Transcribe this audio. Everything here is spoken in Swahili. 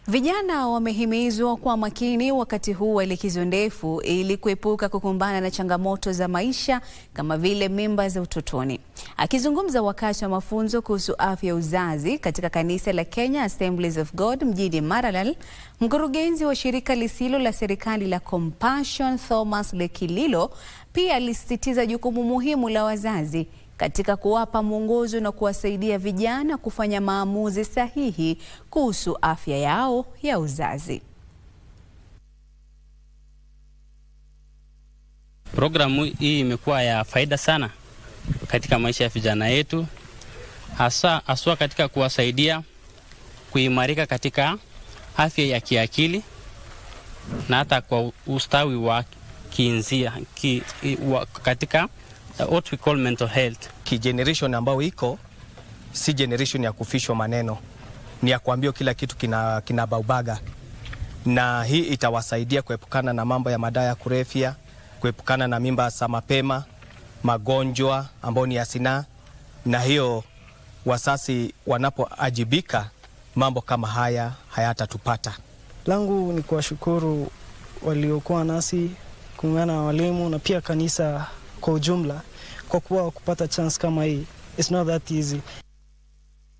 Vijana wamehimizwa kwa makini wakati huu wa likizo ndefu ili kuepuka kukumbana na changamoto za maisha kama vile mimba za utotoni. Akizungumza wakati wa mafunzo kuhusu afya ya uzazi katika kanisa la Kenya Assemblies of God mjini Maralal, mkurugenzi wa shirika lisilo la serikali la Compassion Thomas Lekililo pia alisisitiza jukumu muhimu la wazazi katika kuwapa mwongozo na kuwasaidia vijana kufanya maamuzi sahihi kuhusu afya yao ya uzazi. Programu hii imekuwa ya faida sana katika maisha ya vijana yetu, haswa katika kuwasaidia kuimarika katika afya ya kiakili na hata kwa ustawi wa kiinzia katika what we call mental health. Generation ambao iko si generation ya kufishwa maneno, ni ya kuambia kila kitu kina baubaga, na hii itawasaidia kuepukana na mambo ya madawa ya kulevya, kuepukana na mimba za mapema, magonjwa ambao ni ya zinaa, na hiyo wasasi wanapoajibika mambo kama haya hayatatupata. Langu ni kuwashukuru waliokuwa nasi, kuungana na walimu na pia kanisa kwa ujumla, kwa kuwa kupata chance kama hii, it's not that easy.